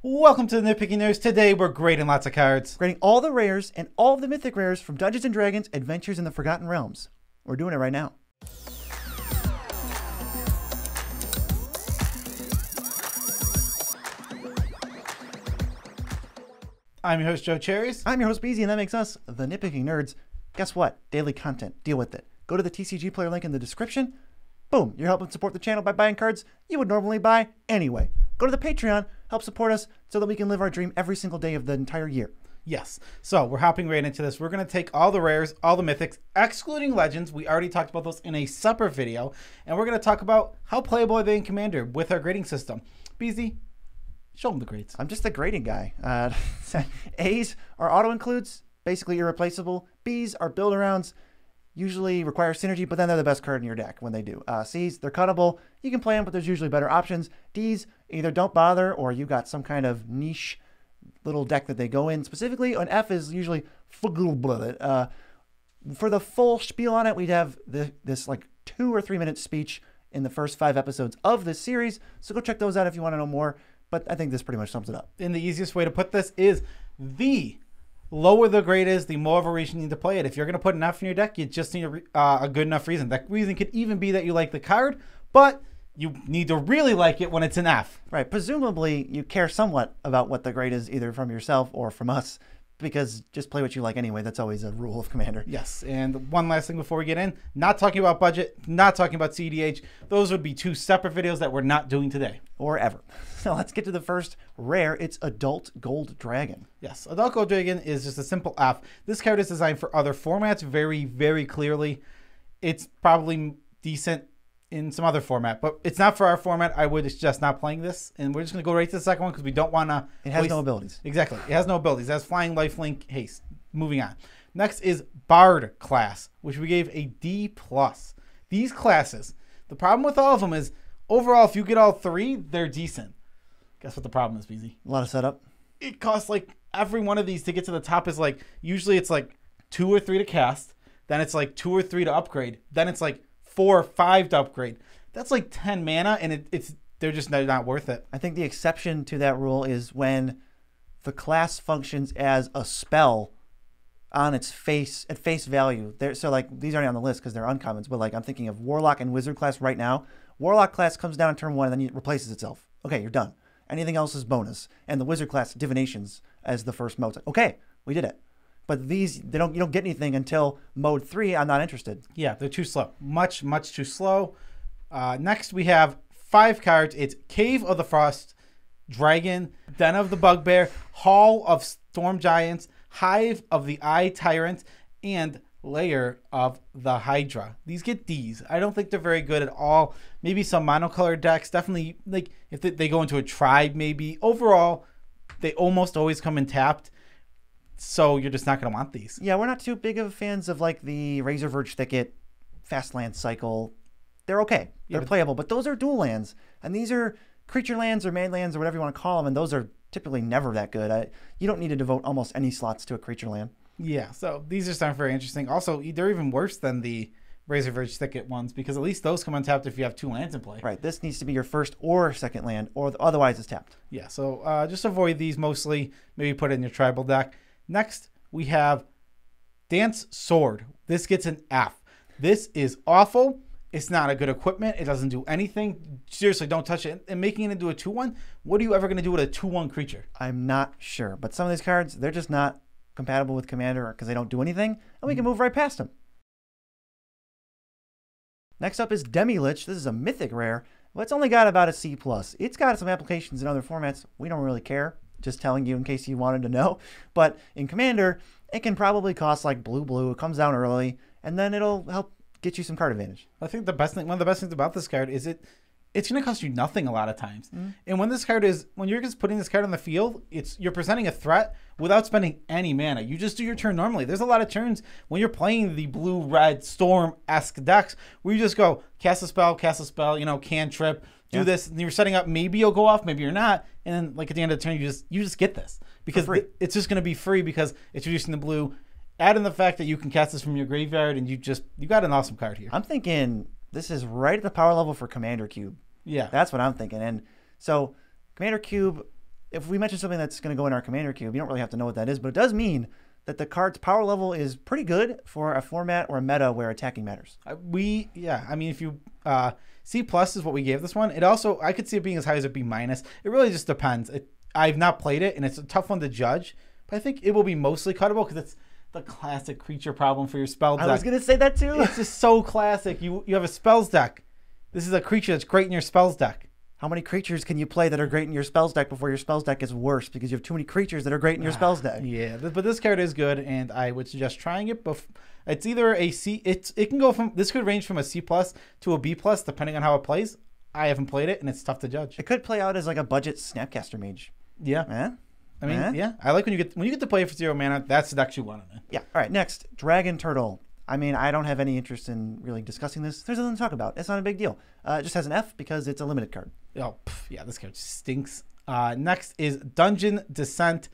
Welcome to the Nitpicking News. Today we're grading lots of cards. Grading all the rares and all of the mythic rares from Dungeons & Dragons Adventures in the Forgotten Realms. We're doing it right now. I'm your host, Joe Cherries. I'm your host, Beezy, and that makes us the Nitpicking Nerds. Guess what? Daily content. Deal with it. Go to the TCG player link in the description. Boom. You're helping support the channel by buying cards you would normally buy anyway. Go to the Patreon. Help support us so that we can live our dream every single day of the entire year. Yes. So we're hopping right into this. We're going to take all the rares, all the mythics, excluding legends. We already talked about those in a separate video. And we're going to talk about how playable are they in Commander with our grading system. Beezy, show them the grades. I'm just the grading guy. A's are auto-includes, basically irreplaceable. B's are build-arounds, usually require synergy, but then they're the best card in your deck when they do. C's, they're cuttable. You can play them, but there's usually better options. D's, either don't bother or you got some kind of niche little deck that they go in specifically. An F is usually for the full spiel on it, we'd have this like 2 or 3 minute speech in the first 5 episodes of this series. So go check those out if you want to know more. But I think this pretty much sums it up. And the easiest way to put this is the lower the grade is, the more of a reason you need to play it. If you're going to put an F in your deck, you just need a good enough reason. That reason could even be that you like the card, but you need to really like it when it's an F. Right. Presumably, you care somewhat about what the grade is, either from yourself or from us, because just play what you like anyway. That's always a rule of Commander. Yes. And one last thing before we get in, not talking about budget, not talking about CDH. Those would be 2 separate videos that we're not doing today. Or ever. So let's get to the first rare. It's Adult Gold Dragon. Yes. Adult Gold Dragon is just a simple F. This card is designed for other formats very, very clearly. It's probably decent in some other format, but it's not for our format. I would suggest not playing this, and we're just going to go right to the second one because we don't want to. It has no abilities. Exactly. It has no abilities. It has flying, lifelink, haste. Moving on. Next is Bard class, which we gave a D+. These classes, the problem with all of them is overall, if you get all 3, they're decent. Guess what the problem is, BZ? A lot of setup. It costs like every one of these to get to the top is like, usually it's like 2 or 3 to cast, then it's like 2 or 3 to upgrade, then it's like 4 or 5 to upgrade. That's like 10 mana, and they're just not worth it. I think the exception to that rule is when the class functions as a spell on its face at face value. So like these aren't on the list because they're uncommons, but like I'm thinking of Warlock and Wizard class right now. Warlock class comes down in turn 1 and then it replaces itself. Okay, you're done. Anything else is bonus. And the Wizard class divinations as the first mode. Okay, we did it. But these, you don't get anything until mode 3. I'm not interested. Yeah, they're too slow. Much too slow. Next, we have 5 cards. It's Cave of the Frost Dragon, Den of the Bugbear, Hall of Storm Giants, Hive of the Eye Tyrant, and Lair of the Hydra. These get Ds. I don't think they're very good at all. Maybe some monocolored decks. Definitely, like if they go into a tribe, maybe. Overall, they almost always come in tapped. So you're just not going to want these. Yeah, we're not too big of fans of like the Razor Verge Thicket, Fast Land Cycle. They're okay. They're playable, but those are dual lands. And these are creature lands or man lands or whatever you want to call them, and those are typically never that good. You don't need to devote almost any slots to a creature land. Yeah, so these just aren't very interesting. Also, they're even worse than the Razor Verge Thicket ones because at least those come untapped if you have 2 lands in play. Right, this needs to be your first or second land, or otherwise it's tapped. Yeah, so just avoid these mostly. Maybe put it in your tribal deck. Next, we have Dance Sword. This gets an F. This is awful. It's not a good equipment. It doesn't do anything. Seriously, don't touch it. And making it into a 2/1, what are you ever going to do with a 2/1 creature? I'm not sure. But some of these cards, they're just not compatible with Commander because they don't do anything. And we can move right past them. Next up is Demilich. This is a mythic rare. Well, it's only got about a C+. It's got some applications in other formats. We don't really care. Just telling you in case you wanted to know. But in Commander, it can probably cost like blue. It comes down early, and then it'll help get you some card advantage. I think the best thing, one of the best things about this card is it's going to cost you nothing a lot of times. And when you're just putting this card on the field, you're presenting a threat without spending any mana. You just do your turn normally. There's a lot of turns when you're playing the blue-red storm-esque decks where you just go cast a spell, cantrip, do this, and you're setting up. Maybe you'll go off, maybe you're not, and then like at the end of the turn, you just get this because it's just going to be free because it's reducing the blue. Add in the fact that you can cast this from your graveyard, and you got an awesome card here. I'm thinking this is right at the power level for Commander Cube. Yeah, that's what I'm thinking. And so Commander Cube, if we mention something that's going to go in our commander cube, you don't really have to know what that is, but it does mean that the card's power level is pretty good for a format or a meta where attacking matters. I mean, if you C plus is what we gave this one. It also, I could see it being as high as a B minus. It really just depends. I've not played it, and it's a tough one to judge. But I think it will be mostly cuttable because it's the classic creature problem for your spell deck. I was gonna say that too. It's just so classic. You have a spells deck. This is a creature that's great in your spells deck. How many creatures can you play that are great in your spells deck before your spells deck is worse because you have too many creatures that are great in your spells deck? Yeah, but this card is good, and I would suggest trying it. It's either a C. It can go from, this could range from a C plus to a B plus depending on how it plays. I haven't played it, and it's tough to judge. It could play out as like a budget Snapcaster Mage. Yeah. I mean, yeah. I like when you get to play for 0 mana. That's the deck you want in it. Yeah. All right. Next, Dragon Turtle. I mean, I don't have any interest in really discussing this. There's nothing to talk about. It's not a big deal. It just has an F because it's a limited card. Oh, yeah, this card stinks. Next is Dungeon Descent.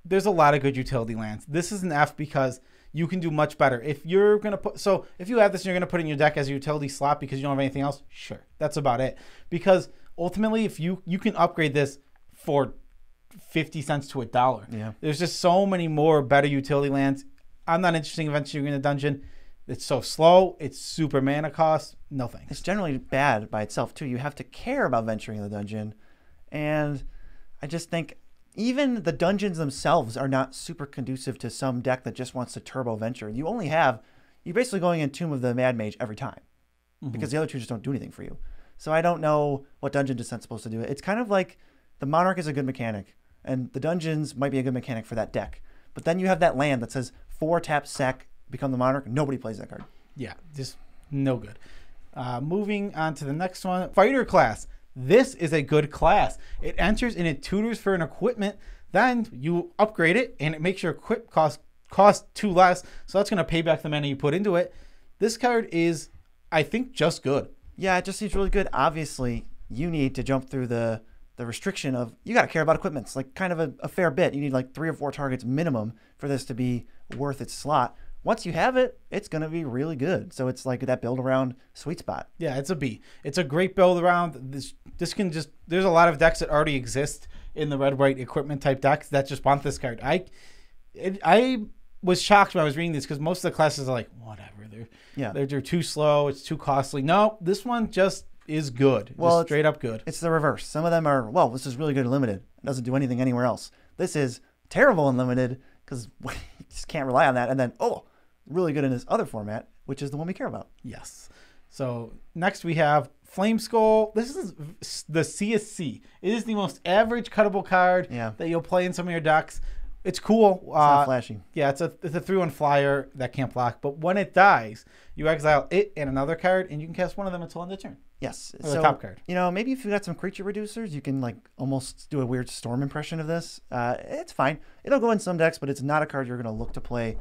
There's a lot of good utility lands. This is an F because you can do much better. If you're going to if you have this and you're going to put it in your deck as a utility slot because you don't have anything else, sure. That's about it. Because ultimately, if you can upgrade this for 50 cents to $1. Yeah. There's just so many more better utility lands. I'm not interested in venturing in a dungeon. It's so slow. It's super mana cost. No thanks. It's generally bad by itself, too. You have to care about venturing in the dungeon. And I just think even the dungeons themselves are not super conducive to some deck that just wants to turbo venture. You're basically going in Tomb of the Mad Mage every time because the other two just don't do anything for you. So I don't know what Dungeon Descent's supposed to do. It's kind of like the Monarch is a good mechanic, and the dungeons might be a good mechanic for that deck. But then you have that land that says 4 tap sack, become the Monarch. Nobody plays that card. Yeah, just no good. Moving on to the next one, Fighter class. This is a good class. It enters and it tutors for an equipment. Then you upgrade it, and it makes your equip cost 2 less. So that's going to pay back the mana you put into it. This card is, I think, just good. Yeah, it just seems really good. Obviously, you need to jump through the restriction of, you got to care about equipments, like kind of a fair bit. You need like 3 or 4 targets minimum for this to be worth its slot. Once you have it, it's going to be really good. So it's like that build around sweet spot. Yeah, it's a B. It's a great build around. This can just, there's a lot of decks that already exist in the red-white equipment type decks that just want this card. I was shocked when I was reading this because most of the classes are like, whatever. They're too slow. It's too costly. No, this one just is good. Well, just straight up good. It's the reverse. Some of them are, well, this is really good in limited. It doesn't do anything anywhere else. This is terrible in limited because you just can't rely on that. And then, really good in this other format, which is the one we care about. Yes. So next we have Flame Skull. This is the CSC. It is the most average cuttable card that you'll play in some of your decks. It's cool. It's not flashy. Yeah, it's a 3/1 flyer that can't block. But when it dies, you exile it and another card, and you can cast one of them until end of turn. Yes. Or the top card. Maybe if you got some creature reducers, you can like almost do a weird Storm impression of this. It's fine. It'll go in some decks, but it's not a card you're going to look to play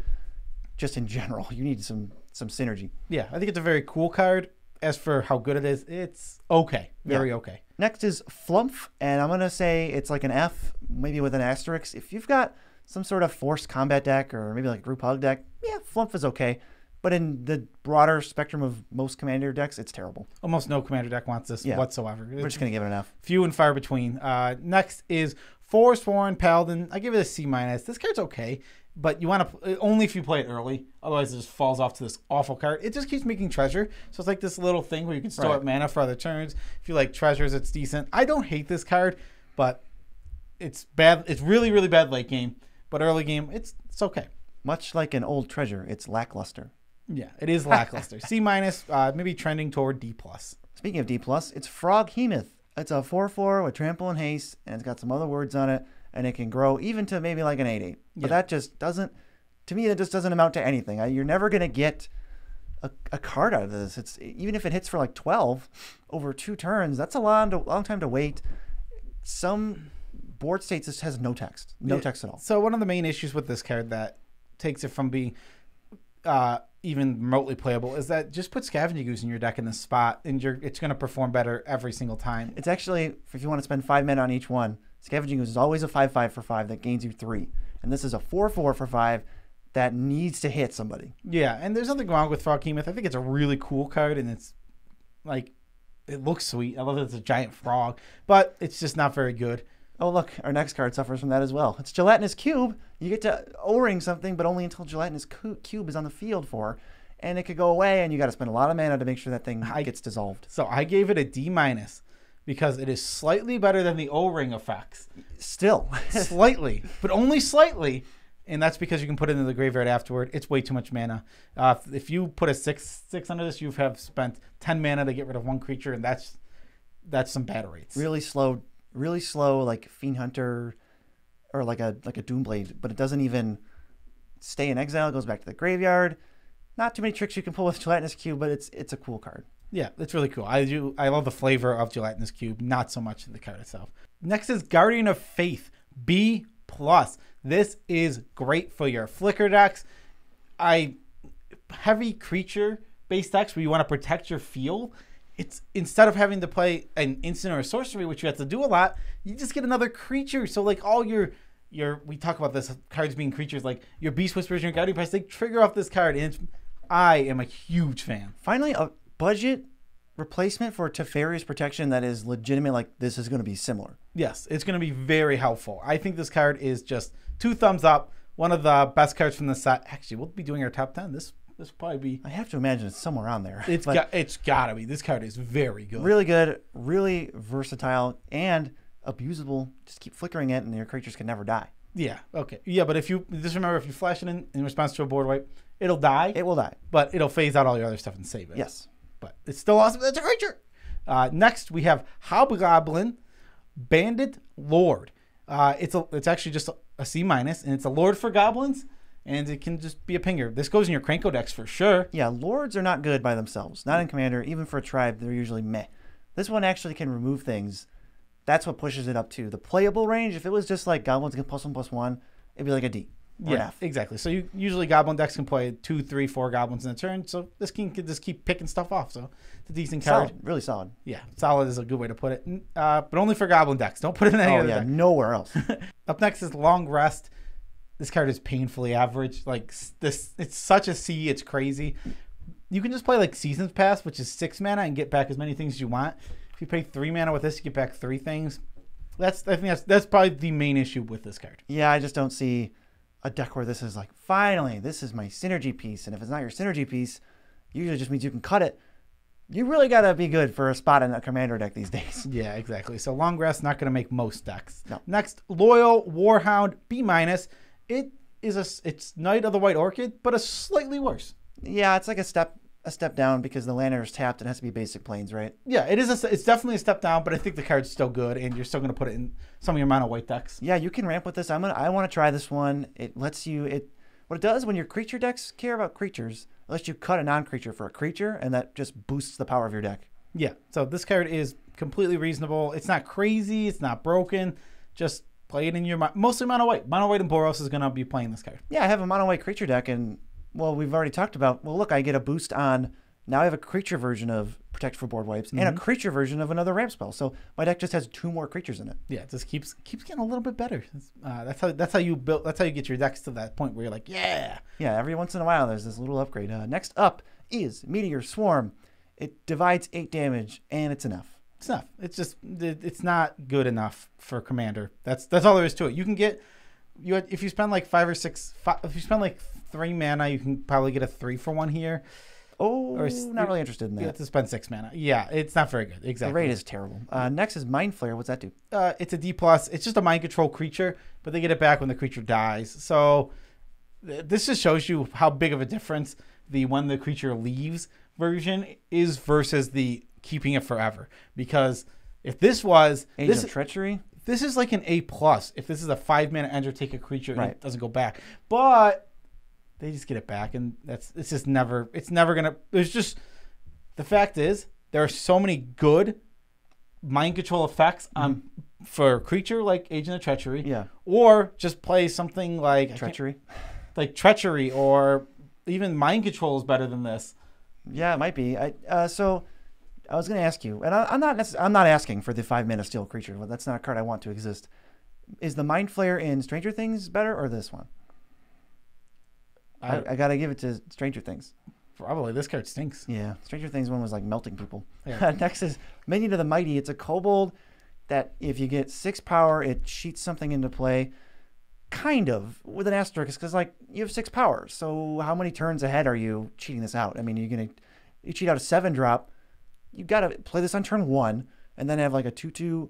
just in general. You need some synergy. Yeah, I think it's a very cool card. As for how good it is, it's okay. Very okay. Next is Flumph, and I'm going to say it's like an F, maybe with an asterisk. If you've got some sort of forced combat deck or maybe like a group hug deck, yeah, Flumph is okay. But in the broader spectrum of most commander decks, it's terrible. Almost no commander deck wants this whatsoever. We're just going to give it an F. Few and far between. Next is Forsworn Paladin. I give it a C minus. This card's okay, but you want to only if you play it early. Otherwise, it just falls off to this awful card. It just keeps making treasure. So it's like this little thing where you can store up mana for other turns. If you like treasures, it's decent. I don't hate this card, but it's bad. It's really, really bad late game. But early game, it's okay. Much like an old treasure, it's lackluster. Yeah, it is lackluster. C minus, maybe trending toward D plus. Speaking of D plus, it's Frog Hemoth. It's a 4/4 with trample and haste, and it's got some other words on it, and it can grow even to maybe like an 8/8. But that just doesn't, to me, that just doesn't amount to anything. You're never going to get a card out of this. It's even if it hits for like 12 over 2 turns, that's a long time to wait. Some board states this has no text at all. So one of the main issues with this card that takes it from being even remotely playable is that just put Scavenging Ooze in your deck in this spot, and it's going to perform better every single time. It's actually, if you want to spend 5 mana on each one, Scavenging Ooze is always a 5/5 for 5 that gains you 3, and this is a 4/4 for 5 that needs to hit somebody. Yeah, and there's nothing wrong with Frog Hemoth. I think it's a really cool card, and it's like, it looks sweet. I love that it's a giant frog, but it's just not very good. Oh, look, our next card suffers from that as well. It's Gelatinous Cube. You get to O-ring something, but only until Gelatinous Cube is on the field for. And it could go away, and you got to spend a lot of mana to make sure that thing gets dissolved. So I gave it a D- because it is slightly better than the O-ring effects. Still. Slightly, but only slightly. And that's because you can put it in the graveyard afterward. It's way too much mana. If you put a 6/6 under this, you have spent 10 mana to get rid of one creature, and that's some bad rates. Really slow, like Fiend Hunter or like a Doomblade, but it doesn't even stay in exile. It goes back to the graveyard. Not too many tricks you can pull with Gelatinous Cube, but it's a cool card. Yeah, it's really cool. I love the flavor of Gelatinous Cube, not so much the card itself. Next is Guardian of Faith, B+. This is great for your Flicker decks. Heavy creature-based decks where you want to protect your field. It's instead of having to play an instant or a sorcery, which you have to do a lot, you just get another creature. So like all your we talk about this cards being creatures, like your Beast Whisperers and your Guardian Price, they trigger off this card, and I am a huge fan. Finally, a budget replacement for Teferi's Protection that is legitimate. Like this is going to be similar. Yes, it's going to be very helpful. I think this card is just 2 thumbs up. One of the best cards from the set. Actually, we'll be doing our top 10. This will probably be. I have to imagine it's somewhere on there. It's got to be. This card is very good. Really good, really versatile, and abusable. Just keep flickering it, and your creatures can never die. Yeah. Okay. Yeah, but if you just remember, if you flash it in response to a board wipe, it'll die. It will die, but it'll phase out all your other stuff and save it. Yes. But it's still awesome. It's a creature. Next, we have Hobgoblin, Bandit Lord. It's actually just a C-, and it's a Lord for goblins, and it can just be a pinger. This goes in your Cranko decks for sure. Yeah, Lords are not good by themselves. Not in Commander. Even for a tribe, they're usually meh. This one actually can remove things. That's what pushes it up to the playable range. If it was just like goblins get +1/+1, it'd be like a D. Yeah, exactly. So usually goblin decks can play 2, 3, 4 goblins in a turn. So this can just keep picking stuff off. So it's a decent card. Solid, really solid. Yeah, solid is a good way to put it. But only for goblin decks. Don't put it in any other deck. Nowhere else. Up next is Long Rest. This card is painfully average. Like this, it's such a C. It's crazy. You can just play like Seasons Pass, which is 6 mana, and get back as many things as you want. If you pay 3 mana with this, you get back 3 things. I think that's probably the main issue with this card. Yeah, I just don't see a deck where this is like, finally, this is my synergy piece. And if it's not your synergy piece, usually just means you can cut it. You really got to be good for a spot in a commander deck these days. Yeah, exactly. So Long Rest, not going to make most decks. No. Next, Loyal Warhound, B-. It's Knight of the White Orchid, but a slightly worse. Yeah, it's like a step down because the lander is tapped and has to be basic planes, right? Yeah, it's definitely a step down, but I think the card's still good, and you're still going to put it in some of your mono white decks. Yeah, you can ramp with this. I want to try this one. It lets you what it does when your creature decks care about creatures, it lets you cut a non-creature for a creature, and that just boosts the power of your deck. Yeah, so this card is completely reasonable. It's not crazy. It's not broken. Just play it in your mostly mono white. Mono white and Boros is going to be playing this card. Yeah, I have a mono white creature deck, and well, we've already talked about, well, look, I get a boost on, now I have a creature version of Protect for board wipes and a creature version of another ramp spell. So my deck just has 2 more creatures in it. Yeah, it just keeps getting a little bit better. That's how you get your decks to that point where you're like, yeah. Yeah, every once in a while there's this little upgrade. Next up is Meteor Swarm. It divides 8 damage, and it's enough. It's enough. It's not good enough for Commander. That's all there is to it. You can get if you spend like 5 or 6, if you spend like 3 mana, you can probably get a 3-for-1 here. Oh, not really interested in that. You have to spend 6 mana. Yeah, it's not very good. Exactly. The rate is terrible. Next is Mind Flare. What's that do? It's a D+. It's just a mind control creature, but they get it back when the creature dies. So this just shows you how big of a difference the when the creature leaves version is versus the keeping it forever. Because if this was Age of Treachery, this is like an A+. If this is a 5-mana enter, take a creature, and it doesn't go back. But they just get it back, and it's never gonna. There's just the fact is there are so many good mind control effects for a creature like Agent of Treachery. Yeah. Or just play something like Treachery, Treachery, or even mind control is better than this. Yeah, it might be. So I was going to ask you, and I'm not asking for the 5-mana steel creature. Well, that's not a card I want to exist. Is the Mind Flare in Stranger Things better, or this one? I got to give it to Stranger Things. Probably. This card stinks. Yeah. Stranger Things one was like melting people. Yeah. Next is Minion of the Mighty. It's a kobold. that if you get 6 power, it cheats something into play. Kind of, with an asterisk, because like you have 6 power. So how many turns ahead are you cheating this out? I mean, you cheat out a 7-drop. You got to play this on turn 1, and then have like a 2/2,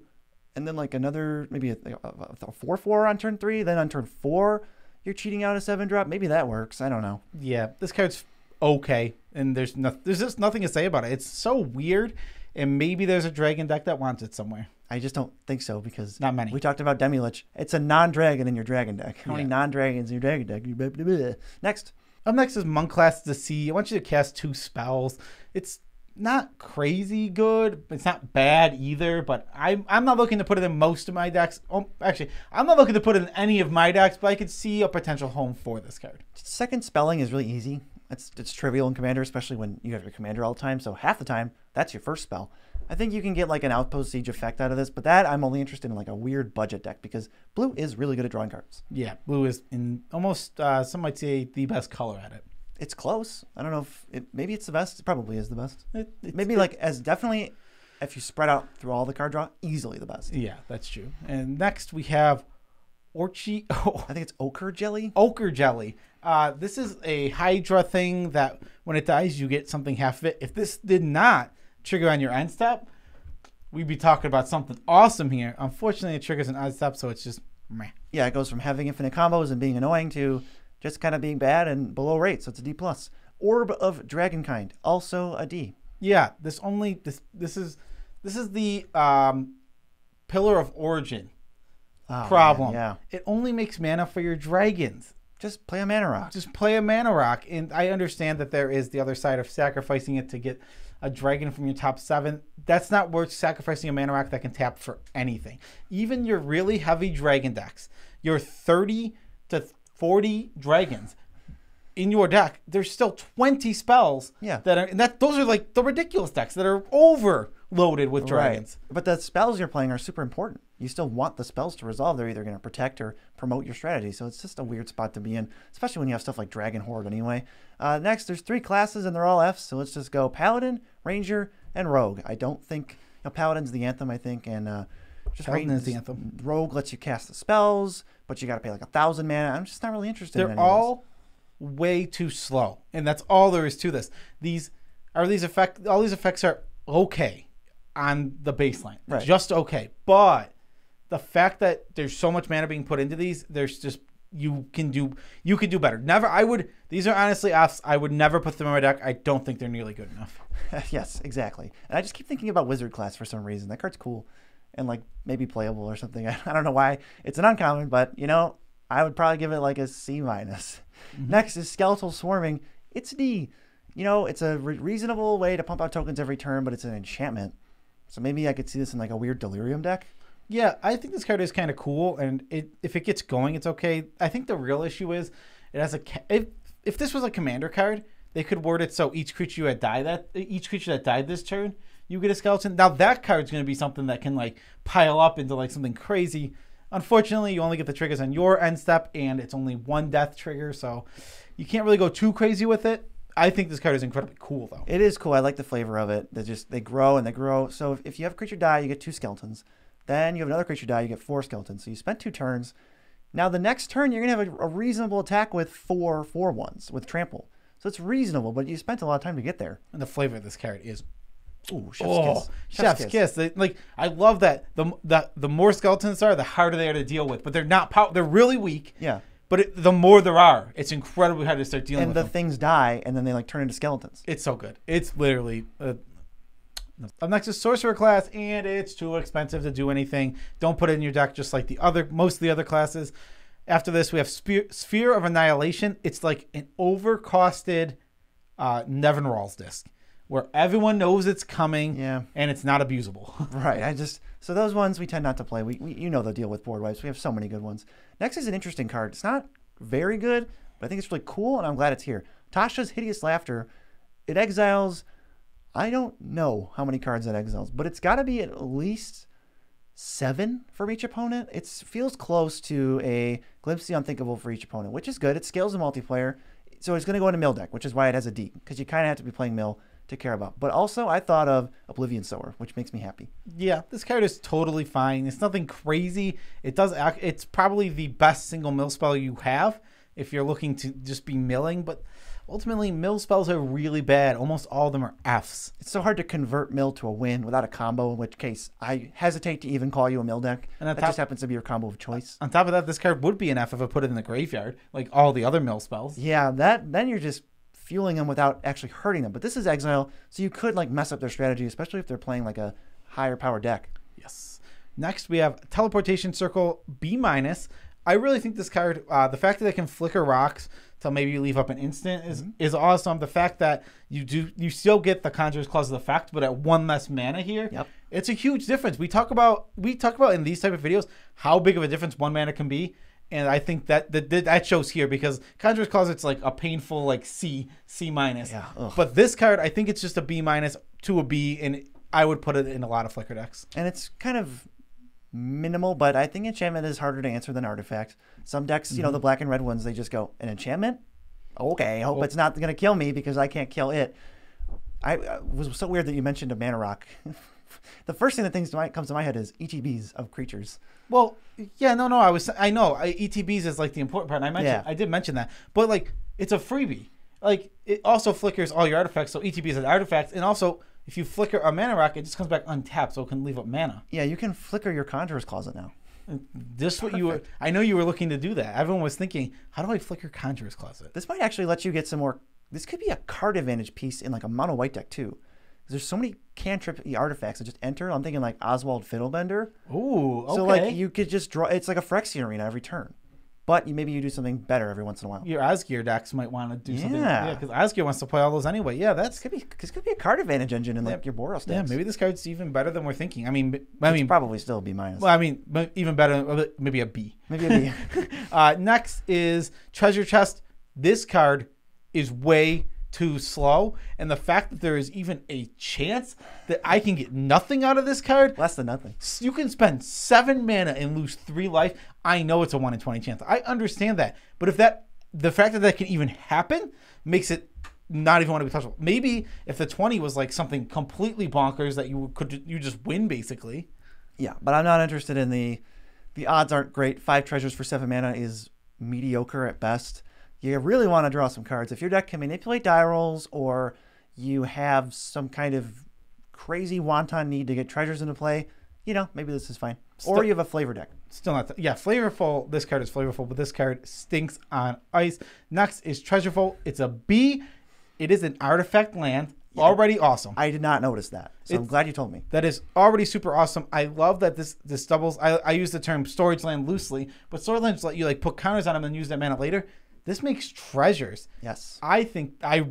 and then like another maybe a 4/4 on turn 3. Then on turn 4, you're cheating out a 7-drop. Maybe that works. I don't know. Yeah, this card's okay, and there's just nothing to say about it. It's so weird, and maybe there's a dragon deck that wants it somewhere. I just don't think so, because not many. We talked about Demilich. It's a non-dragon in your dragon deck. How many non-dragons in your dragon deck? Next. Up next is Monk Class to see. I want you to cast 2 spells. It's not crazy good. It's not bad either, but I'm not looking to put it in most of my decks. Oh, actually, I'm not looking to put it in any of my decks, but I could see a potential home for this card. Second spelling is really easy. It's trivial in Commander, especially when you have your Commander all the time. So half the time, that's your first spell. I think you can get like an Outpost Siege effect out of this, but that I'm only interested in like a weird budget deck, because blue is really good at drawing cards. Yeah, blue is in almost, some might say, the best color at it. It's close. I don't know if maybe it's the best. It probably is the best. Definitely, if you spread out through all the card draw, easily the best. Yeah, that's true. And next we have I think it's Ochre Jelly. Ochre Jelly. This is a Hydra thing that when it dies, you get something half of it. If this did not trigger on your end step, we'd be talking about something awesome here. Unfortunately, it triggers an end step, so it's just meh. Yeah, it goes from having infinite combos and being annoying to just kind of being bad and below rate, so it's a D+. Orb of Dragonkind, also a D. Yeah, this is the Pillar of Origin problem. Man, yeah. It only makes mana for your dragons. Just play a Mana Rock. Just play a Mana Rock. And I understand that there is the other side of sacrificing it to get a dragon from your top 7. That's not worth sacrificing a Mana Rock that can tap for anything. Even your really heavy dragon decks, your 30 to 40 dragons in your deck, there's still 20 spells. Yeah. Those are like the ridiculous decks that are overloaded with dragons. Right. But the spells you're playing are super important. You still want the spells to resolve. They're either going to protect or promote your strategy. So it's just a weird spot to be in, especially when you have stuff like Dragon Horde anyway. Next, there's 3 classes and they're all Fs. So let's just go Paladin, Ranger, and Rogue. I don't think Paladin's the anthem, I think, and Paladin is the anthem. Rogue lets you cast the spells, but you got to pay like 1,000 mana. I'm just not really interested in any all way too slow, and that's all there is to this. All these effects are okay on the baseline, right. Just okay. But the fact that there's so much mana being put into these, there's just you can do better. These are honestly Fs. I would never put them in my deck. I don't think they're nearly good enough. Yes, exactly. And I just keep thinking about Wizard class for some reason. That card's cool and like maybe playable or something. I don't know why. It's an uncommon, but I would probably give it like a C-. Mm-hmm. Next is Skeletal Swarming. It's D. It's a reasonable way to pump out tokens every turn, but it's an enchantment. So maybe I could see this in like a weird Delirium deck. Yeah, I think this card is kind of cool, and if it gets going, it's okay. I think the real issue is it has if this was a commander card, they could word it so each creature that died this turn, you get a skeleton. Now that card's going to be something that can like pile up into like something crazy. Unfortunately, you only get the triggers on your end step, and it's only 1 death trigger, so you can't really go too crazy with it. I think this card is incredibly cool, though. It is cool. I like the flavor of it. They grow and they grow. So if you have a creature die, you get 2 skeletons. Then you have another creature die, you get 4 skeletons. So you spent 2 turns. Now the next turn, you're going to have a reasonable attack with 4 4/1s with trample. So it's reasonable, but you spent a lot of time to get there. And the flavor of this card is Chef's kiss. Chef's kiss. I love that the more skeletons are, the harder they are to deal with. But they're not they're really weak. Yeah. But the more there are, it's incredibly hard to start dealing with them. And the things die, and then they like turn into skeletons. It's so good. It's literally. Up next is Sorcerer class, and it's too expensive to do anything. Don't put it in your deck, just like most of the other classes. After this, we have Sphere of Annihilation. It's like an overcosted Nevinrall's disc, where everyone knows it's coming, and it's not abusable. Right. So those ones we tend not to play. We the deal with board wipes. We have so many good ones. Next is an interesting card. It's not very good, but I think it's really cool, and I'm glad it's here. Tasha's Hideous Laughter. It exiles. I don't know how many cards it exiles, but it's got to be at least 7 for each opponent. It feels close to a Glimpse the Unthinkable for each opponent, which is good. It scales the multiplayer, so it's going to go into mill deck, which is why it has a D, because you kind of have to be playing mill to care about. But also, I thought of Oblivion Sower, which makes me happy. Yeah, this card is totally fine. It's nothing crazy. It's probably the best single mill spell you have if you're looking to just be milling, but ultimately mill spells are really bad. Almost all of them are Fs. It's so hard to convert mill to a win without a combo, in which case I hesitate to even call you a mill deck. And that just happens to be your combo of choice. On top of that, this card would be an F if I put it in the graveyard, like all the other mill spells. Yeah, then you're just fueling them without actually hurting them. But this is exile, so you could like mess up their strategy, especially if they're playing like a higher power deck. Yes. Next, we have Teleportation Circle B-. I really think this card, the fact that it can flicker rocks till maybe you leave up an instant is awesome. The fact that you still get the Conjurer's Clause effect, but at 1 less mana here, it's a huge difference. We talk about in these type of videos how big of a difference 1 mana can be. And I think that shows here because Conjurer's Clause, it's like a painful like C-. Yeah, but this card, I think it's just a B- to a B, and I would put it in a lot of flicker decks. And it's kind of minimal, but I think enchantment is harder to answer than artifact. Some decks, you know, the black and red ones, they just go, an enchantment? Okay, hope it's not going to kill me because I can't kill it. I was so weird that you mentioned a mana rock. The first thing that comes to my head is ETBs of creatures. Well, yeah, no, I know ETBs is like the important part. I did mention that, but like it's a freebie. Like it also flickers all your artifacts, so ETB is an artifact, and also if you flicker a mana rock, it just comes back untapped, so it can leave up mana. Yeah, you can flicker your Conjurer's Closet now. Just what you were. I know you were looking to do that. Everyone was thinking, how do I flicker Conjurer's Closet? This might actually let you get some more. This could be a card advantage piece in like a mono white deck too. There's so many cantrip artifacts that just enter. I'm thinking like Oswald Fiddlebender. Ooh, okay. So like you could just draw. It's like a Phyrexian arena every turn. But maybe you do something better every once in a while. Your Asgear decks might want to do something. Yeah, because Asgear wants to play all those anyway. Yeah, this could be a card advantage engine in like your Boros decks. Yeah, maybe this card's even better than we're thinking. I mean, it's probably still B-. Well, I mean, even better, maybe a B. Maybe a B. Next is Treasure Chest. This card is way too slow, and the fact that there is even a chance that I can get nothing out of this card, less than nothing. You can spend 7 mana and lose 3 life. I know it's a 1 in 20 chance. I understand that, but if the fact that can even happen makes it not even want to be touchable. Maybe if the 20 was like something completely bonkers that you just win basically. Yeah, but I'm not interested in the odds aren't great. 5 treasures for 7 mana is mediocre at best. You really want to draw some cards. If your deck can manipulate die rolls, or you have some kind of crazy wanton need to get treasures into play, maybe this is fine. Or you have a flavor deck. Still not. Flavorful. This card is flavorful, but this card stinks on ice. Next is Treasureful. It's a B. It is an artifact land. Yeah. Already awesome. I did not notice that, so I'm glad you told me. That is already super awesome. I love that this doubles. I use the term storage land loosely, but storage lands let you like put counters on them and use that mana later. This makes treasures. Yes. I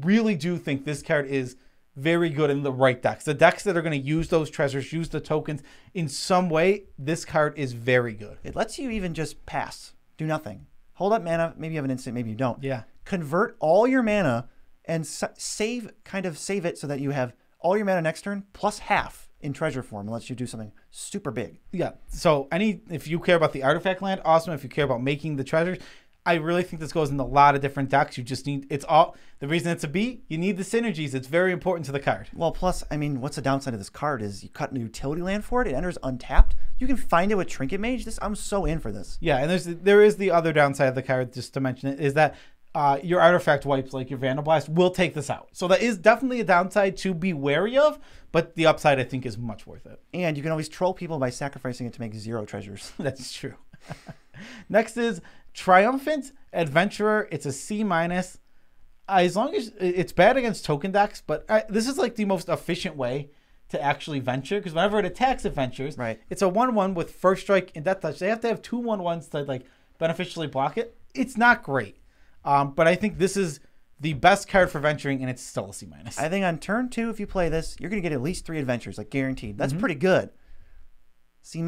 really do think this card is very good in the right decks. The decks that are going to use those treasures, use the tokens in some way, this card is very good. It lets you even just pass. Do nothing. Hold up mana. Maybe you have an instant, maybe you don't. Yeah. Convert all your mana and save it so that you have all your mana next turn plus half in treasure form. It lets you do something super big. Yeah. So if you care about the artifact land, awesome. If you care about making the treasures, I really think this goes in a lot of different decks. You just need, the reason it's a B, you need the synergies. It's very important to the card. Well, plus, I mean, what's the downside of this card is you cut a utility land for it. It enters untapped. You can find it with Trinket Mage. I'm so in for this. Yeah, and there is the other downside of the card, just to mention it, is that your artifact wipes, like your Vandal Blast, will take this out. So that is definitely a downside to be wary of, but the upside, I think, is much worth it. And you can always troll people by sacrificing it to make 0 treasures. That's true. Next is Triumphant Adventurer. It's a C-. As long as it's bad against token decks, but this is like the most efficient way to actually venture, because whenever it attacks adventures, right, it's a 1/1 with first strike and death touch. They have to have 2 1/1s to like beneficially block it. It's not great, but I think this is the best card for venturing, and it's still a C-. I think on turn 2, if you play this, you're going to get at least 3 adventures, like guaranteed. That's pretty good. C-.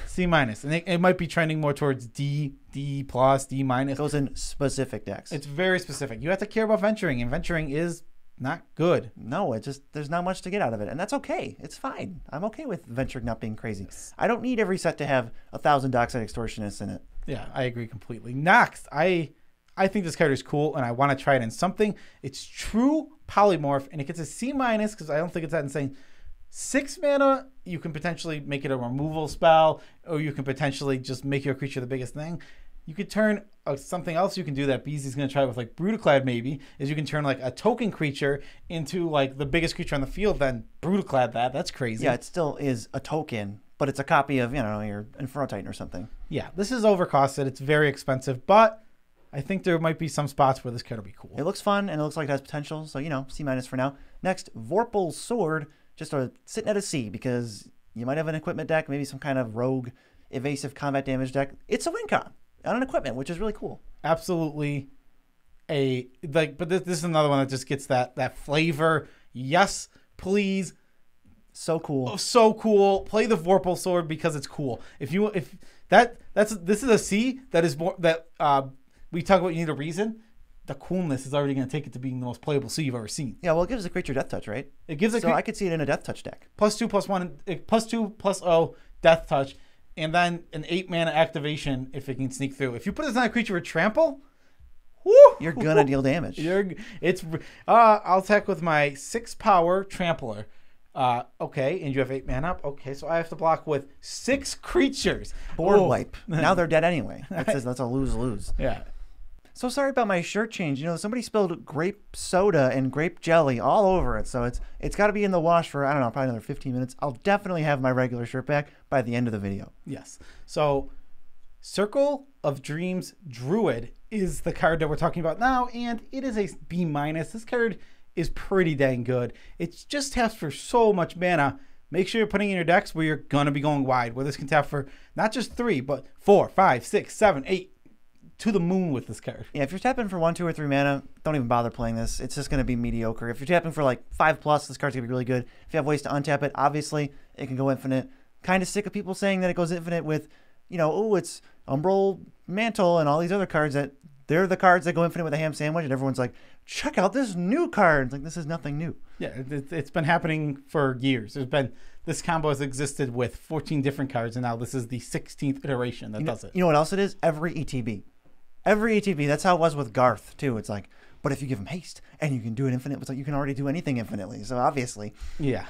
C-, and it might be trending more towards D+, D-. It goes in specific decks. It's very specific. You have to care about venturing, and venturing is not good. No, there's not much to get out of it, and that's okay. It's fine. I'm okay with venturing not being crazy. I don't need every set to have 1,000 Dockside Extortionists in it. Yeah, I agree completely. Next, I I think this card is cool, and I want to try it in something. It's true polymorph, and it gets a C- because I don't think it's that insane. 6 mana, you can potentially make it a removal spell, or you can potentially just make your creature the biggest thing. You could turn something else you can do that Beezy's going to try with like Brutaclad maybe, is you can turn like a token creature into like the biggest creature on the field, then Brutaclad that. That's crazy. Yeah, it still is a token, but it's a copy of, your Inferno Titan or something. Yeah, this is overcosted. It's very expensive, but I think there might be some spots where this card will be cool. It looks fun, and it looks like it has potential, so, C- for now. Next, Vorpal Sword, just sitting at a C, because you might have an equipment deck, maybe some kind of rogue evasive combat damage deck. It's a win con on an equipment, which is really cool. Absolutely. But this is another one that just gets that flavor. Yes, please. So cool. Oh, so cool. Play the Vorpal Sword because it's cool. This is a C that is more that we talk about. You need a reason. The coolness is already going to take it to being the most playable C you've ever seen. Yeah, well, it gives a creature death touch, right? It gives so I could see it in a death touch deck. +2/+1, +2/+0 death touch, and then an 8 mana activation if it can sneak through. If you put this on a creature with trample, whoo, you're gonna deal damage. I'll attack with my 6 power trampler. Okay, and you have 8 mana. Okay, so I have to block with 6 creatures. Board wipe. Now they're dead anyway. That's a lose-lose. Yeah. So sorry about my shirt change. Somebody spilled grape soda and grape jelly all over it. So it's got to be in the wash for, I don't know, probably another 15 minutes. I'll definitely have my regular shirt back by the end of the video. Yes. So Circle of Dreams Druid is the card that we're talking about now, and it is a B-. This card is pretty dang good. It just taps for so much mana. Make sure you're putting in your decks where you're going to be going wide, where this can tap for not just 3, but 4, 5, 6, 7, 8, to the moon with this card. Yeah, if you're tapping for 1, 2, or 3 mana, don't even bother playing this. It's just going to be mediocre. If you're tapping for like 5+, this card's going to be really good. If you have ways to untap it, obviously, it can go infinite. Kind of sick of people saying that it goes infinite with, it's Umbral Mantle and all these other cards that they're the cards that go infinite with a ham sandwich, and everyone's like, check out this new card. It's like, this is nothing new. Yeah, it's been happening for years. This combo has existed with 14 different cards, and now this is the 16th iteration that does it. You know what else it is? Every ETB. Every ETB. That's how it was with Garth, too. It's like, but if you give him haste and you can do it infinite, it's like you can already do anything infinitely. So obviously. Yeah.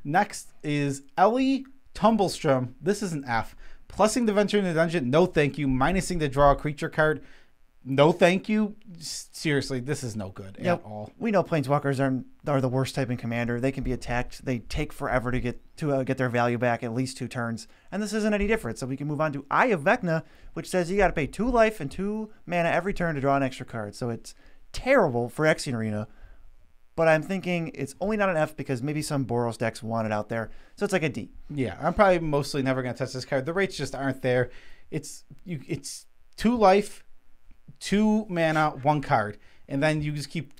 Next is Ellie Tumblestrom. This is an F. Plussing the Venture in the Dungeon, no thank you. Minusing the Draw a Creature card, no thank you. Seriously, this is no good at all. We know Planeswalkers are the worst type in Commander. They can be attacked. They take forever to get their value back, at least 2 turns. And this isn't any different. So we can move on to Eye of Vechna, which says you got to pay 2 life and 2 mana every turn to draw an extra card. So it's terrible for Exian Arena. But I'm thinking it's only not an F because maybe some Boros decks want it out there. So it's like a D. Yeah, I'm probably mostly never going to touch this card. The rates just aren't there. It's 2 life, 2 mana, 1 card, and then you just keep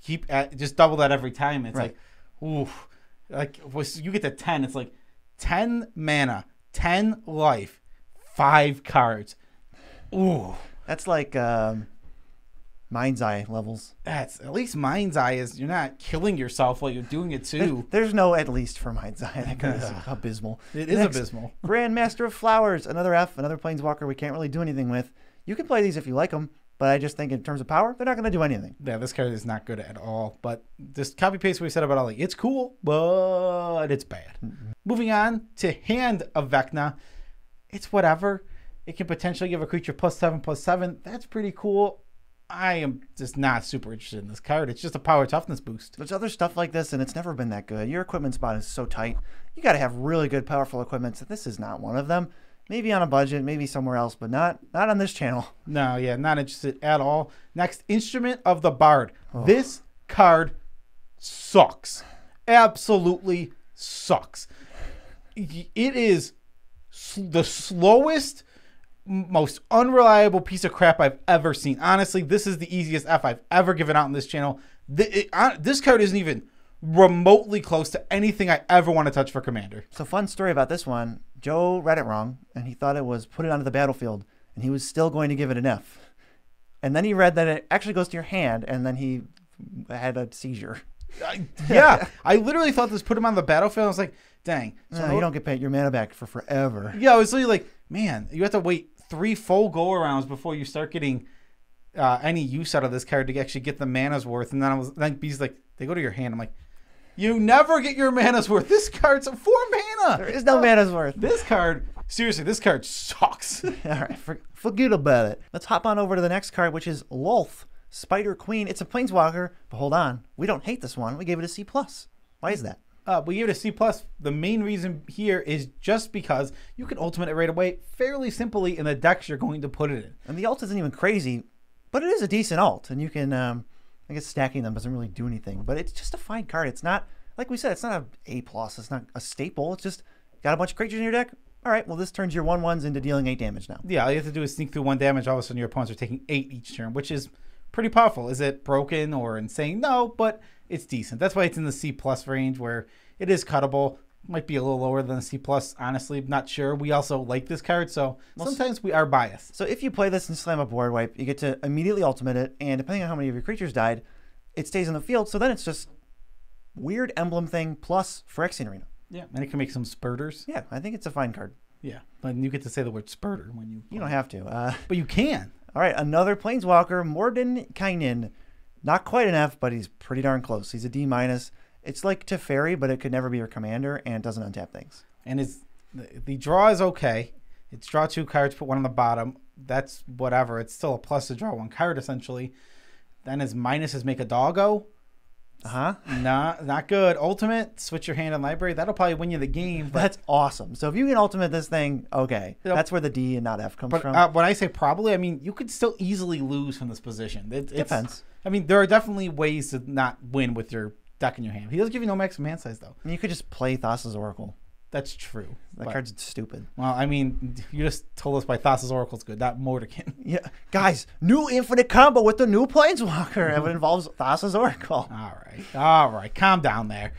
just double that every time. It's right. Like, oof, like you get to 10. It's like 10 mana, 10 life, 5 cards. Ooh, that's like Mind's Eye levels. That's at least Mind's Eye is you're not killing yourself while you're doing it too. There's no at least for Mind's Eye. That card is abysmal. It is abysmal. Grandmaster of Flowers, another F, another Planeswalker we can't really do anything with. You can play these if you like them. But I just think in terms of power, they're not going to do anything. Yeah, this card is not good at all. But just copy-paste what we said about Ollie. It's cool, but it's bad. Mm-hmm. Moving on to Hand of Vechna. It's whatever. It can potentially give a creature +7/+7. That's pretty cool. I am just not super interested in this card. It's just a power toughness boost. There's other stuff like this, and it's never been that good. Your equipment spot is so tight. You got to have really good, powerful equipment. So this is not one of them. Maybe on a budget, maybe somewhere else, but not on this channel. No, yeah, not interested at all. Next, Instrument of the Bard. Oh. This card sucks. Absolutely sucks. It is the slowest, most unreliable piece of crap I've ever seen. Honestly, this is the easiest F I've ever given out on this channel. This card isn't even remotely close to anything I ever want to touch for Commander. So fun story about this one. Joe read it wrong, and he thought it was put it onto the battlefield, and he was still going to give it an F. And then he read that it actually goes to your hand, and then he had a seizure. Yeah, I literally thought this put him on the battlefield. I was like, dang. So you don't get paid your mana back for forever. Yeah, I was literally like, man, you have to wait 3 full go-arounds before you start getting any use out of this card to actually get the mana's worth. And then B's like, they go to your hand. I'm like, you never get your mana's worth. This card's 4 mana. There is no mana's worth. This card, seriously, this card sucks. All right, forget about it. Let's hop on over to the next card, which is Lolth, Spider Queen. It's a Planeswalker, but hold on. We don't hate this one. We gave it a C+. Why is that? We gave it a C+. The main reason here is just because you can ultimate it right away fairly simply in the decks you're going to put it in. And the ult isn't even crazy, but it is a decent ult. And you can, I guess stacking them doesn't really do anything. But it's just a fine card. It's not, like we said, it's not a A+. It's not a staple. It's just, got a bunch of creatures in your deck? All right, well, this turns your 1/1s into dealing 8 damage now. Yeah, all you have to do is sneak through 1 damage. All of a sudden, your opponents are taking 8 each turn, which is pretty powerful. Is it broken or insane? No, but it's decent. That's why it's in the C+ range where it is cuttable. Might be a little lower than a C+, honestly. Not sure. We also like this card, so sometimes we are biased. So if you play this and slam a board wipe, you get to immediately ultimate it, and depending on how many of your creatures died, it stays in the field, so then it's just weird emblem thing plus Phyrexian Arena. Yeah, and it can make some spurters. Yeah, I think it's a fine card. Yeah, but you get to say the word spurter when you... You don't have to. But you can. All right, another Planeswalker, Mordenkainen. Not quite an F, but he's pretty darn close. He's a D-. It's like Teferi, but it could never be your commander, and it doesn't untap things. And the draw is okay. It's draw 2 cards, put 1 on the bottom. That's whatever. It's still a plus to draw 1 card, essentially. Then his minus is make a doggo. Not good. Ultimate, switch your hand on library. That'll probably win you the game. But that's awesome. So if you can ultimate this thing, okay. Yep. That's where the D and not F comes from. When I say probably, I mean you could still easily lose from this position. It depends. I mean, there are definitely ways to not win with your deck in your hand. He does give you no maximum hand size, though. And you could just play Thassa's Oracle. That's true. That card's stupid. Well, I mean, you just told us why Thassa's Oracle is good, not Mordenkainen. Yeah, guys, new infinite combo with the new Planeswalker. It involves Thassa's Oracle. All right. Calm down there.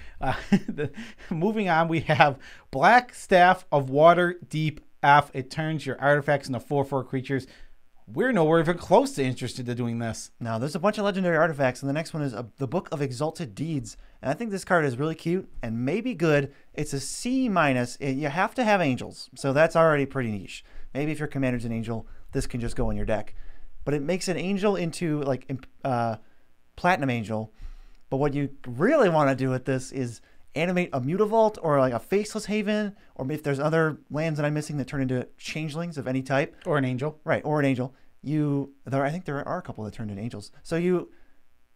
Moving on, we have Black Staff of Water Deep F. It turns your artifacts into 4/4 creatures. We're nowhere even close to interested in doing this. Now, there's a bunch of legendary artifacts, and the next one is the Book of Exalted Deeds. And I think this card is really cute and maybe good. It's a C-. You have to have angels, so that's already pretty niche. Maybe if your commander's an angel, this can just go in your deck. But it makes an angel into, like, Platinum Angel. But what you really want to do with this is animate a Mutavault or, like, a Faceless Haven, or if there's other lands that I'm missing that turn into changelings of any type. Or an angel. Right, or an angel. I think there are a couple that turn into angels. So you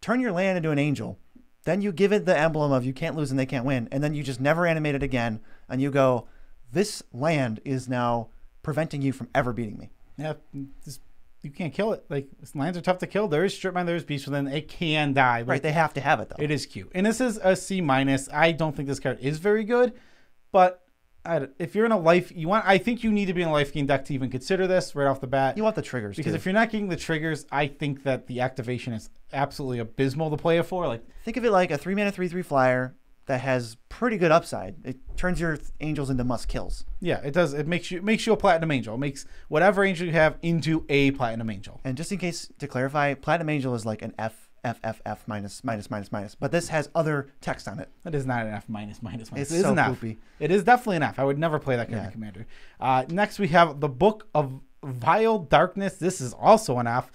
turn your land into an angel, then you give it the emblem of you can't lose and they can't win, and then you just never animate it again, and you go, this land is now preventing you from ever beating me. Yeah, you can't kill it. Like, lands are tough to kill. There is Strip Mine, there is Beast Within. It can die. Right, they have to have it, though. It is cute. And this is a C-. I don't think this card is very good, but if you're in a life, I think you need to be in a life gain deck to even consider this right off the bat. You want the triggers, because too. If you're not getting the triggers, I think that the activation is absolutely abysmal to play it for. Like, think of it like a 3-mana 3/3 flyer that has pretty good upside. It turns your angels into must kills. Yeah, it does. It makes you a Platinum Angel. It makes whatever angel you have into a Platinum Angel. And just in case to clarify, Platinum Angel is like an F minus. But this has other text on it. That is not an F minus. It's so poopy. It is definitely an F. I would never play that kind of commander. Next we have the Book of Vile Darkness. This is also an F.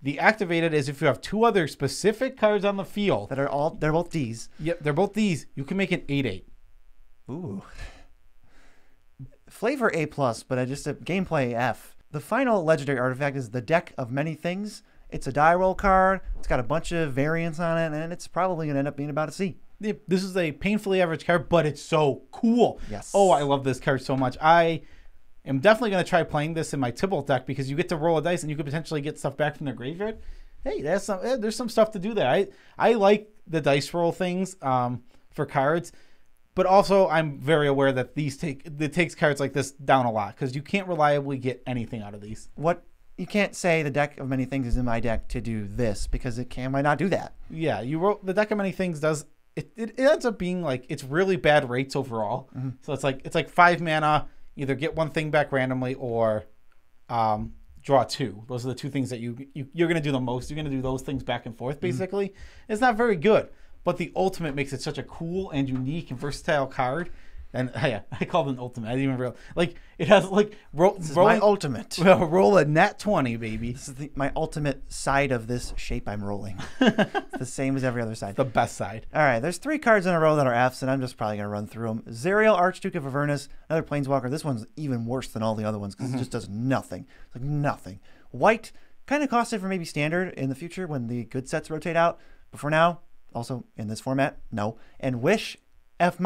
The activated is if you have 2 other specific cards on the field they're both Ds. Yep, they're both Ds. You can make an 8/8. Ooh. Flavor A+, but just a gameplay F. The final legendary artifact is the Deck of Many Things. It's a die roll card. It's got a bunch of variants on it, and it's probably going to end up being about a C. This is a painfully average card, but it's so cool. Yes. Oh, I love this card so much. I am definitely going to try playing this in my Tybalt deck because you get to roll a dice and you could potentially get stuff back from their graveyard. Hey, there's some stuff to do there. I like the dice roll things for cards, but also I'm very aware that it takes cards like this down a lot because you can't reliably get anything out of these. You can't say the Deck of Many Things is in my deck to do this because might not do that. Yeah, the Deck of Many Things does. It ends up being like it's really bad rates overall. Mm-hmm. So it's like 5 mana, either get 1 thing back randomly or draw 2. Those are the 2 things that you're going to do the most. You're going to do those things back and forth basically. Mm-hmm. It's not very good, but the ultimate makes it such a cool and unique and versatile card. And yeah, I called it an ultimate. I didn't even realize. Like, it has, like, my ultimate. Well, roll a nat 20, baby. This is my ultimate side of this shape I'm rolling. It's the same as every other side. The best side. All right, there's 3 cards in a row that are Fs, and I'm just probably going to run through them. Zerial, Archduke of Avernus, another Planeswalker. This one's even worse than all the other ones because it just does nothing. It's like nothing. White, kind of costed for maybe standard in the future when the good sets rotate out. But for now, also in this format, no. And Wish, F-,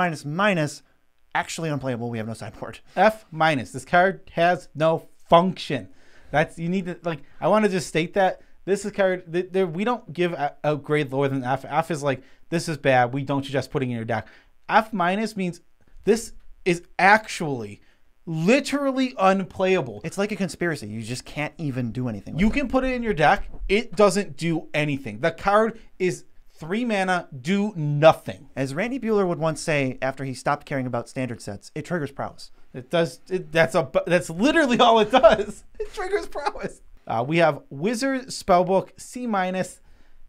actually unplayable. We have no sideboard. F-. This card has no function. That's, you need to, like, I want to just state that this is card, we don't give a grade lower than F. F is like, this is bad. We don't suggest putting in your deck. F- means this is actually literally unplayable. It's like a conspiracy. You just can't even do anything with You can put it in your deck. It doesn't do anything. The card is 3 mana, do nothing. As Randy Bueller would once say after he stopped caring about standard sets, it triggers prowess. It does. That's literally all it does. It triggers prowess. We have Wizard Spellbook C-.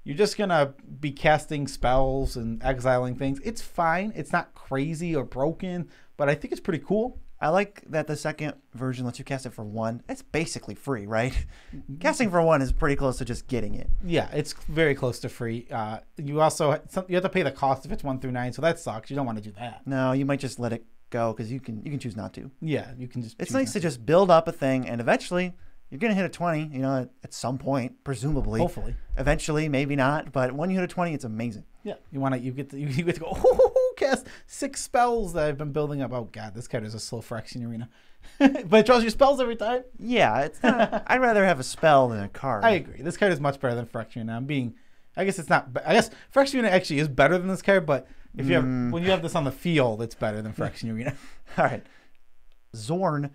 You're just going to be casting spells and exiling things. It's fine. It's not crazy or broken, but I think it's pretty cool. I like that the second version lets you cast it for 1. It's basically free, right? Casting for 1 is pretty close to just getting it. Yeah, it's very close to free. You also you have to pay the cost if it's 1 through 9, so that sucks. You don't want to do that. No, you might just let it go because you can choose not to. Yeah, you can just. It's nice to just build up a thing, and eventually you're gonna hit a 20. You know, at some point, presumably. Hopefully. Eventually, maybe not, but when you hit a 20, it's amazing. Yeah, you get to go. Cast 6 spells that I've been building up. Oh god, this card is a slow Phyrexian Arena. But it draws your spells every time. Yeah, it's not, I'd rather have a spell than a card. I agree. This card is much better than Phyrexian. I guess it's not. I guess Phyrexian actually is better than this card, but if you have when you have this on the field, it's better than Phyrexian Arena. All right, Zorn.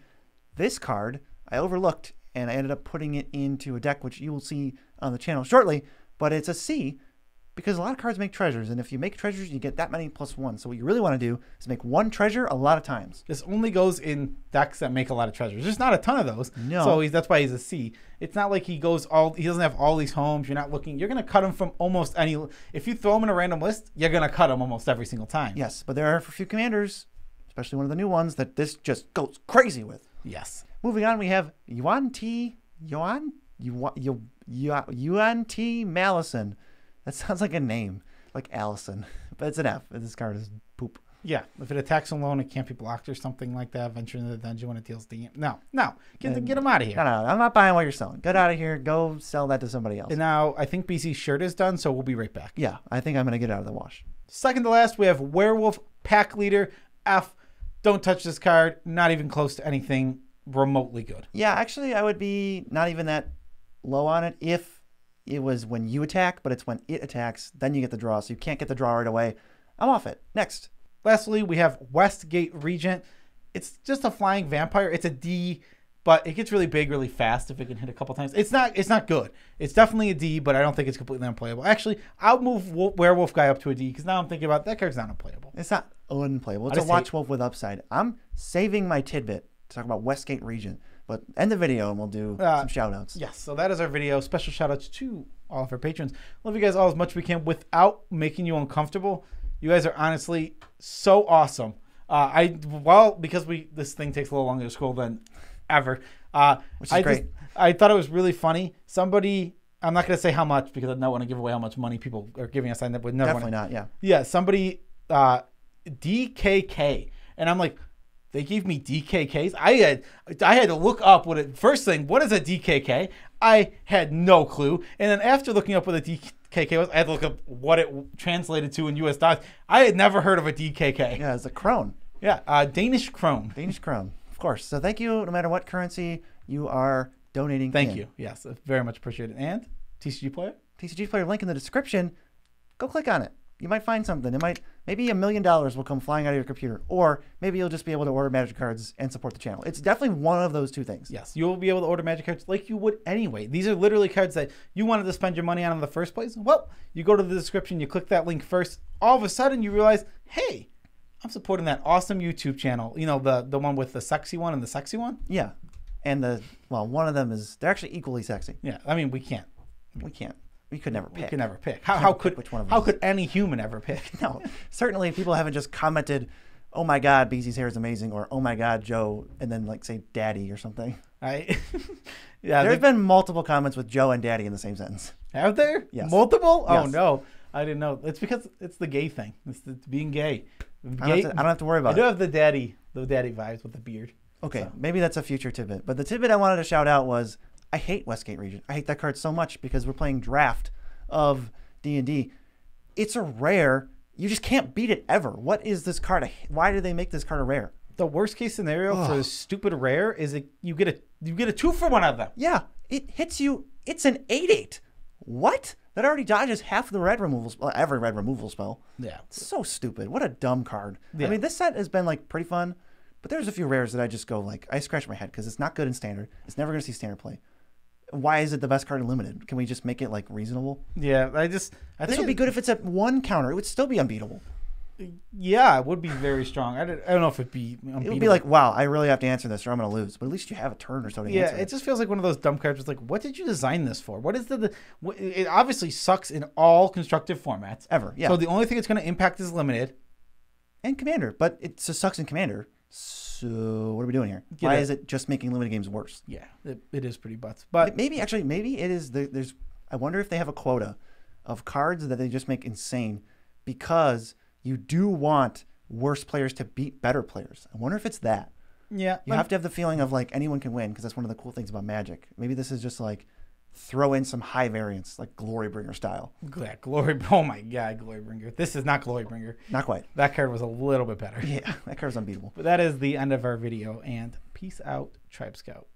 This card I overlooked, and I ended up putting it into a deck, which you will see on the channel shortly. But it's a C. Because a lot of cards make treasures, and if you make treasures, you get that many +1. So what you really want to do is make 1 treasure a lot of times. This only goes in decks that make a lot of treasures. There's not a ton of those. No. So that's why he's a C. It's not like he doesn't have all these homes. You're not looking. You're going to cut him from almost any. If you throw him in a random list, you're going to cut him almost every single time. Yes, but there are a few commanders, especially one of the new ones, that this just goes crazy with. Yes. Moving on, we have Yuan T. Malison. That sounds like a name, like Allison, but it's an F. This card is poop. Yeah, if it attacks alone, it can't be blocked or something like that. Venture into the dungeon when it deals DM. No, get him out of here. No, I'm not buying what you're selling. Get out of here. Go sell that to somebody else. And now I think BC's shirt is done, so we'll be right back. Yeah, I think I'm gonna get out of the wash. Second to last, we have Werewolf Pack Leader F. Don't touch this card. Not even close to anything remotely good. Yeah, actually, I would be not even that low on it if it was when you attack, but it's when it attacks, then you get the draw, so you can't get the draw right away. I'm off it. Next. Lastly, we have Westgate Regent. It's just a flying vampire. It's a D, but it gets really big really fast if it can hit a couple times. It's not good. It's definitely a D, but I don't think it's completely unplayable. Actually, I'll move Werewolf guy up to a D because now I'm thinking about that card's not unplayable. It's not unplayable. It's a Watch Wolf with upside. I'm saving my tidbit to talk about Westgate Regent. But end the video and we'll do some shout-outs. Yes, so that is our video. Special shout-outs to all of our patrons. Love you guys all as much as we can without making you uncomfortable. You guys are honestly so awesome. Because this thing takes a little longer to scroll than ever. Which is great. I thought it was really funny. Somebody, I'm not going to say how much because I don't want to give away how much money people are giving us. I would never Definitely not, yeah. Yeah, somebody, DKK. And I'm like, they gave me DKKs. I had to look up first thing, what is a DKK? I had no clue. And then after looking up what a DKK was, I had to look up what it translated to in US dollars. I had never heard of a DKK. Yeah, it's a krone. Yeah, Danish krone. Danish krone, of course. So thank you no matter what currency you are donating. Thank you. Yes, very much appreciated. And TCG Player? TCG Player link in the description. Go click on it. You might find something. Maybe $1 million will come flying out of your computer, or maybe you'll just be able to order Magic cards and support the channel. It's definitely one of those two things. Yes, you'll be able to order Magic cards like you would anyway. These are literally cards that you wanted to spend your money on in the first place. Well, you go to the description, you click that link first. All of a sudden, you realize, hey, I'm supporting that awesome YouTube channel. You know, the one with the sexy one and the sexy one? Yeah, and one of them they're actually equally sexy. Yeah, I mean, we can't. We could never pick. We could never pick. How could which one of how could any human ever pick? No, certainly people haven't just commented oh my God, BZ's hair is amazing, or oh my God, Joe, and then like say daddy or something. Yeah, There's been multiple comments with Joe and daddy in the same sentence. Have there? Yes. Multiple? Oh Yes. no, I didn't know. It's because it's the gay thing. It's being gay. I don't have to worry about I do it. have the daddy vibes with the beard. Okay, So. maybe that's a future tidbit. But the tidbit I wanted to shout out was I hate Westgate Regent. I hate that card so much because we're playing draft of D&D. It's a rare. You just can't beat it ever. What is this card? Why did they make this card a rare? The worst case scenario for this stupid rare is you get a 2-for-1 of them. Yeah, it hits you. It's an 8/8. What? That already dodges half the red removal spell, every red removal spell. Yeah. It's so stupid. What a dumb card. Yeah. I mean, this set has been like pretty fun, but there's a few rares that I just go like, I scratch my head because it's not good in standard. It's never going to see standard play. Why is it the best card in limited? Can we just make it like reasonable? Yeah, I This think would be good if it's at 1 counter. It would still be unbeatable. Yeah, it would be very strong. I don't know if it'd be unbeatable. It would be like, wow, I really have to answer this or I'm going to lose. But at least you have a turn or so to answer it just feels like one of those dumb cards. It's like, what did you design this for? What is it obviously sucks in all constructive formats. Ever, yeah. So the only thing it's going to impact is limited. And Commander, but it just sucks in Commander. So what are we doing here? Why is it just making limited games worse? Yeah, it is pretty butts. But maybe it is. There's. I wonder if they have a quota of cards that they just make insane because you do want worse players to beat better players. I wonder if it's that. Yeah, you have to have the feeling of like anyone can win because that's one of the cool things about Magic. Maybe this is just like throw in some high variance like Glorybringer style. Yeah, Oh my God, Glorybringer. This is not Glorybringer. Not quite. That card was a little bit better. Yeah, that card's unbeatable. But that is the end of our video. And peace out, Tribe Scout.